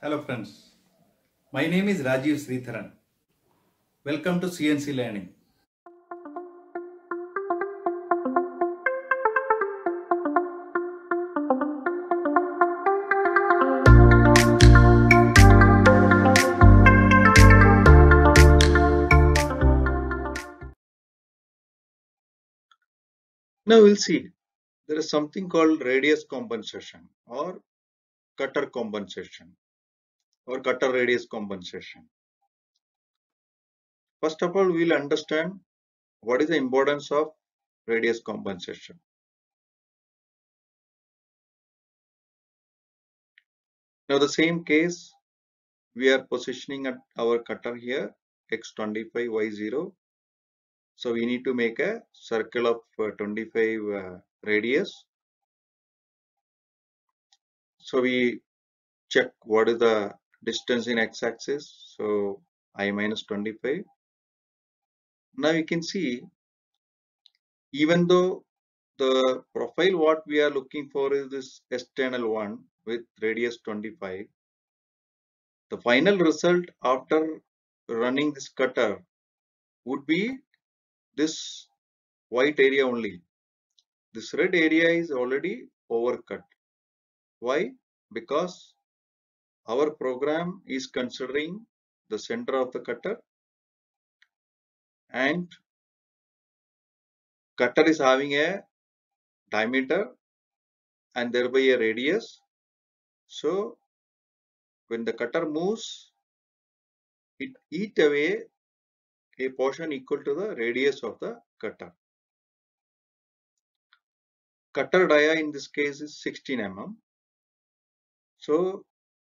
Hello friends, my name is Rajiv Sridharan. Welcome to CNC Learning. Now we'll see there is something called radius compensation or cutter compensation or cutter radius compensation. First of all, we'll understand what is the importance of radius compensation. Now the same case, we are positioning at our cutter here x25 y0. So we need to make a circle of 25 radius. So we check what is the distance in x-axis. So I minus 25. Now you can see, even though the profile what we are looking for is this external one with radius 25, the final result after running this cutter would be this white area only. This red area is already overcut. Why? Because our program is considering the center of the cutter, and cutter is having a diameter and thereby a radius. So when the cutter moves, it eats away a portion equal to the radius of the cutter. Cutter dia in this case is 16 mm. So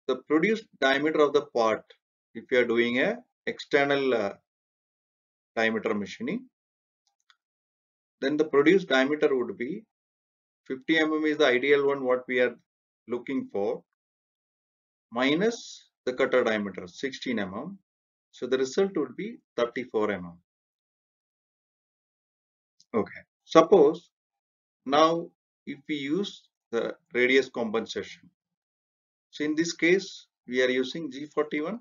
the produced diameter of the part, if you are doing a external diameter machining, then the produced diameter would be 50 mm is the ideal one what we are looking for, minus the cutter diameter 16 mm. So the result would be 34 mm. Okay. Suppose now if we use the radius compensation. So in this case, we are using G41.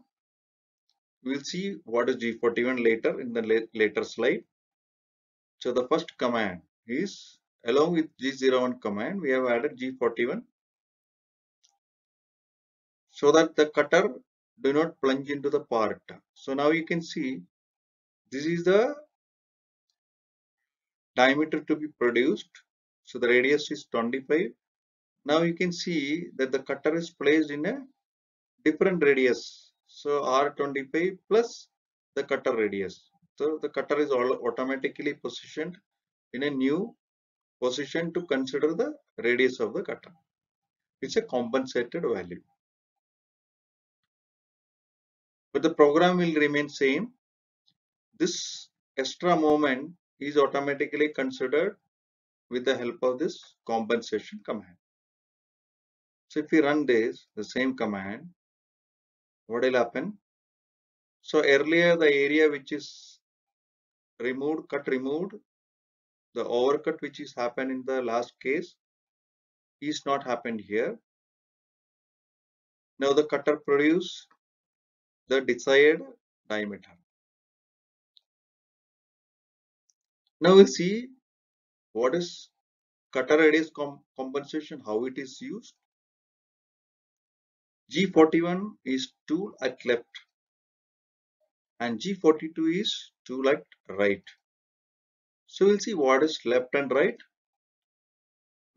We'll see what is G41 later in the later slide. So the first command is, along with G01 command, we have added G41 so that the cutter do not plunge into the part. So now you can see this is the diameter to be produced. So the radius is 25. Now you can see that the cutter is placed in a different radius. So R25 plus the cutter radius. So the cutter is automatically positioned in a new position to consider the radius of the cutter. It's a compensated value. But the program will remain same. This extra moment is automatically considered with the help of this compensation command. So if we run this, the same command, what will happen? So earlier the area which is removed, cut removed, the overcut which is happened in the last case is not happened here. Now the cutter produce the desired diameter. Now we see what is cutter radius compensation, how it is used. G41 is tool at left and G42 is tool at right. So we'll see what is left and right.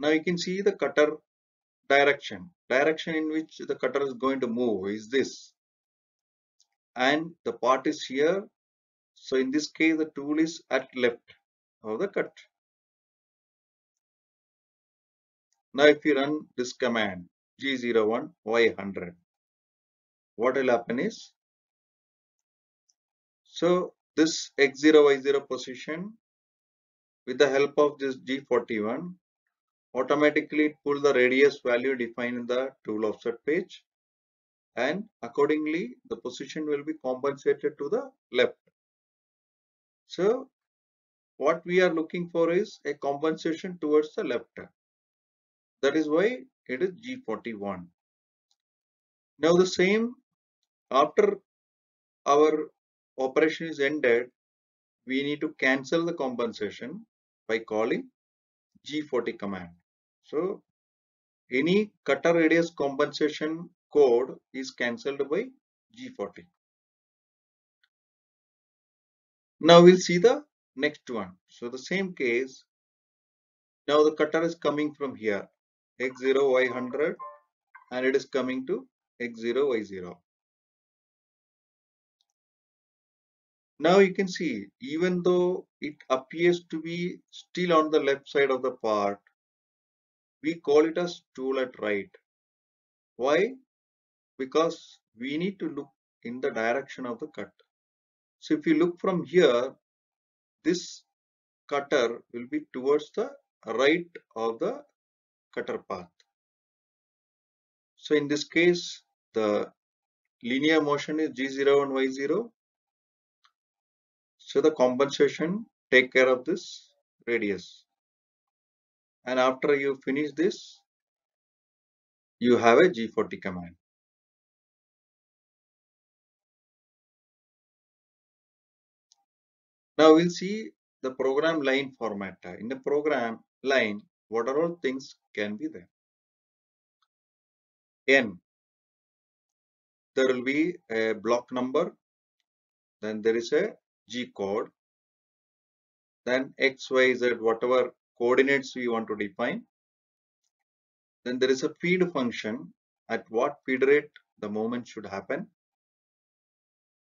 Now you can see the cutter direction in which the cutter is going to move is this, and the part is here. So in this case the tool is at left of the cut. Now if we run this command G01 Y100, what will happen is, so this X0 Y0 position with the help of this G41 automatically pull the radius value defined in the tool offset page, and accordingly the position will be compensated to the left. So what we are looking for is a compensation towards the left. That is why it is G41. Now the same, after our operation is ended, we need to cancel the compensation by calling G40 command. So any cutter radius compensation code is cancelled by G40. Now we'll see the next one. So the same case, now the cutter is coming from here, x0, y100, and it is coming to x0, y0. Now you can see, even though it appears to be still on the left side of the part, we call it as tool at right. Why? Because we need to look in the direction of the cut. So if you look from here, this cutter will be towards the right of the cutter path. So in this case, the linear motion is G0 and Y0. So the compensation take care of this radius. And after you finish this, you have a G40 command. Now we'll see the program line format. In the program line, what are all things can be there? N, there will be a block number, then there is a G code, then X, Y, Z, whatever coordinates we want to define. Then there is a feed function, at what feed rate the movement should happen.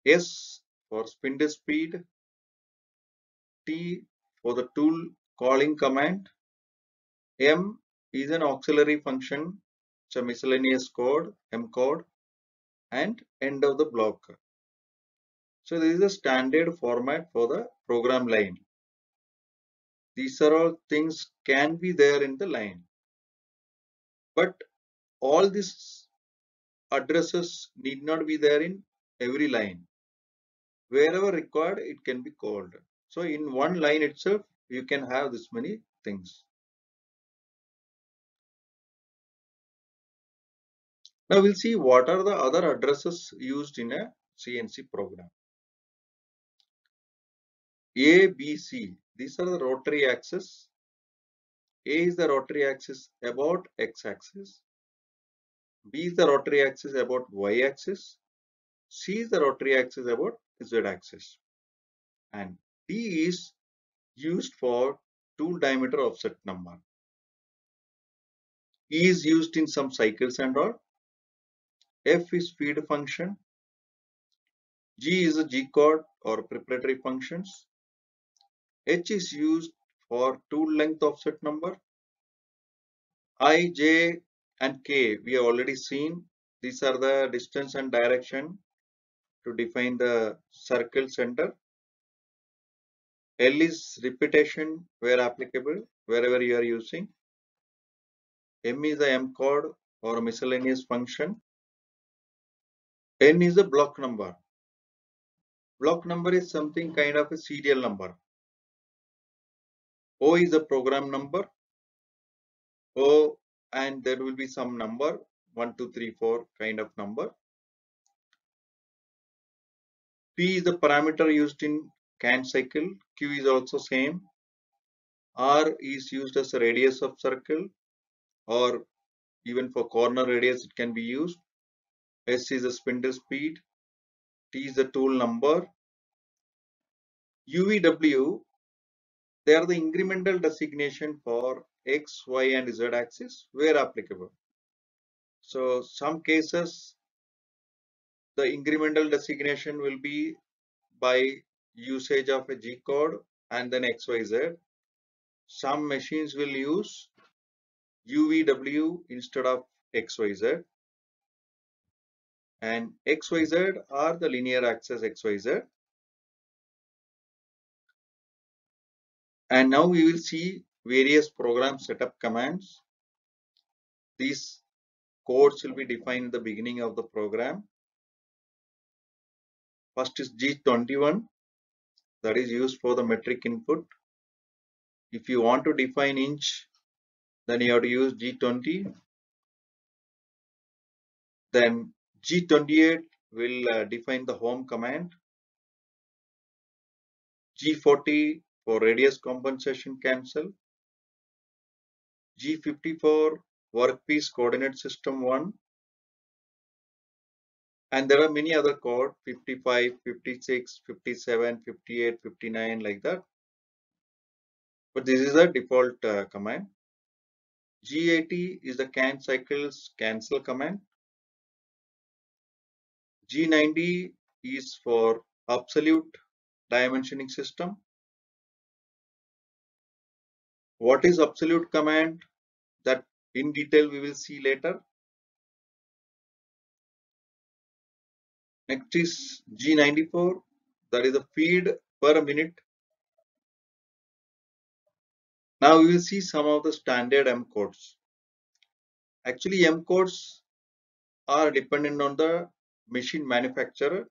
S for spindle speed, T for the tool calling command, M is an auxiliary function, it's a miscellaneous code, M code, and end of the block. So this is a standard format for the program line. These are all things can be there in the line. But all these addresses need not be there in every line. Wherever required, it can be called. So in one line itself, you can have this many things. Now we'll see what are the other addresses used in a CNC program. A, B, C, these are the rotary axis. A is the rotary axis about x-axis. B is the rotary axis about y-axis. C is the rotary axis about z-axis. And D is used for tool diameter offset number. E is used in some cycles and all. F is feed function. G is a G code or preparatory functions. H is used for tool length offset number. I, J, and K we have already seen. These are the distance and direction to define the circle center. L is repetition where applicable, wherever you are using. M is the M code or miscellaneous function. N is the block number. Block number is something kind of a serial number. O is the program number. O, and there will be some number 1, 2, 3, 4 kind of number. P is the parameter used in CAN cycle. Q is also same. R is used as a radius of circle, or even for corner radius it can be used. S is the spindle speed. T is the tool number. UVW, they are the incremental designation for X, Y, and Z axis where applicable. So some cases the incremental designation will be by usage of a G code and then XYZ. Some machines will use UVW instead of XYZ, and XYZ are the linear axis XYZ. And now we will see various program setup commands. These codes will be defined in the beginning of the program. First is G21, that is used for the metric input. If you want to define inch, then you have to use G20. Then G28 will define the home command. G40 for radius compensation cancel. G54 workpiece coordinate system 1. And there are many other code 55, 56, 57, 58, 59 like that. But this is a default command. G80 is the can cycles cancel command. G90 is for absolute dimensioning system. What is absolute command? That in detail we will see later. Next is G94, that is the feed per minute. Now we will see some of the standard M codes. Actually, M codes are dependent on the machine manufacturer.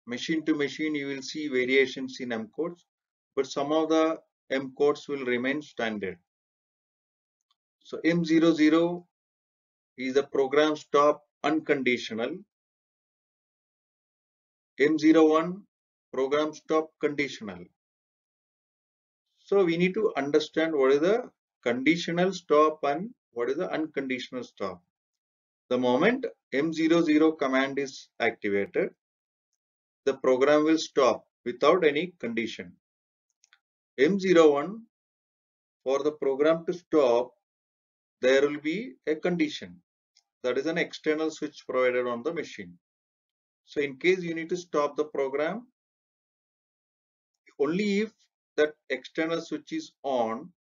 Machine to machine, you will see variations in M codes, but some of the M codes will remain standard. So M00 is the program stop unconditional. M01 program stop conditional. So we need to understand what is the conditional stop and what is the unconditional stop. The moment M00 command is activated, the program will stop without any condition. M01, for the program to stop, there will be a condition. That is an external switch provided on the machine. So in case you need to stop the program, only if that external switch is on,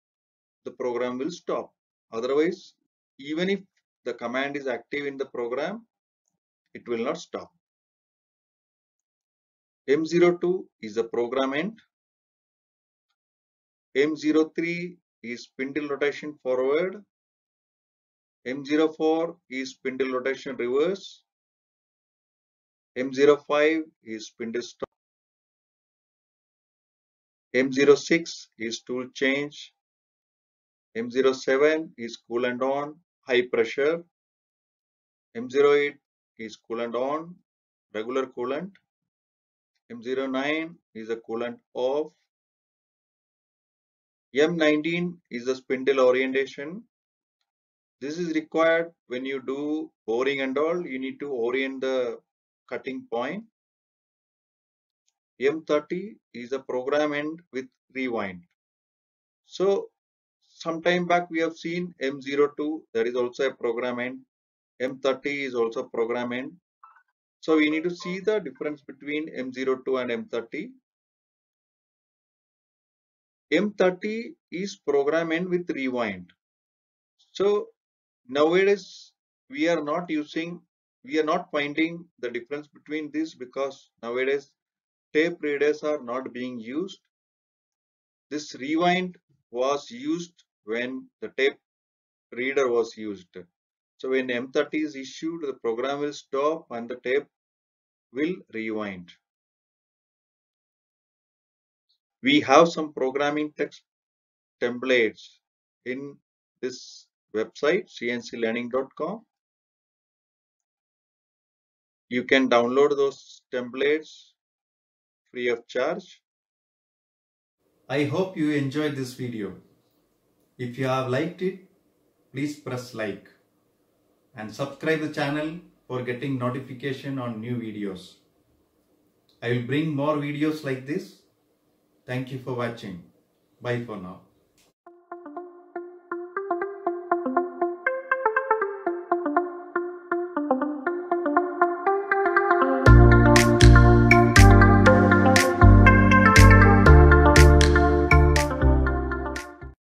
the program will stop. Otherwise, even if the command is active in the program, it will not stop. M02 is the program end. M03 is spindle rotation forward. M04 is spindle rotation reverse. M05 is spindle stop. M06 is tool change. M07 is coolant on, high pressure. M08 is coolant on, regular coolant. M09 is a coolant off. M19 is the spindle orientation. This is required when you do boring and all, you need to orient the cutting point. M30 is a program end with rewind. So some time back we have seen M02, there is also a program end. M30 is also program end. So we need to see the difference between M02 and M30. M30 is program end with rewind. So nowadays we are not finding the difference between this because nowadays tape readers are not being used. This rewind was used when the tape reader was used. So when M30 is issued, the program will stop and the tape will rewind. We have some programming text templates in this website, cnclearning.com. You can download those templates free of charge. I hope you enjoyed this video. If you have liked it, please press like and subscribe the channel for getting notification on new videos. I will bring more videos like this. Thank you for watching. Bye for now.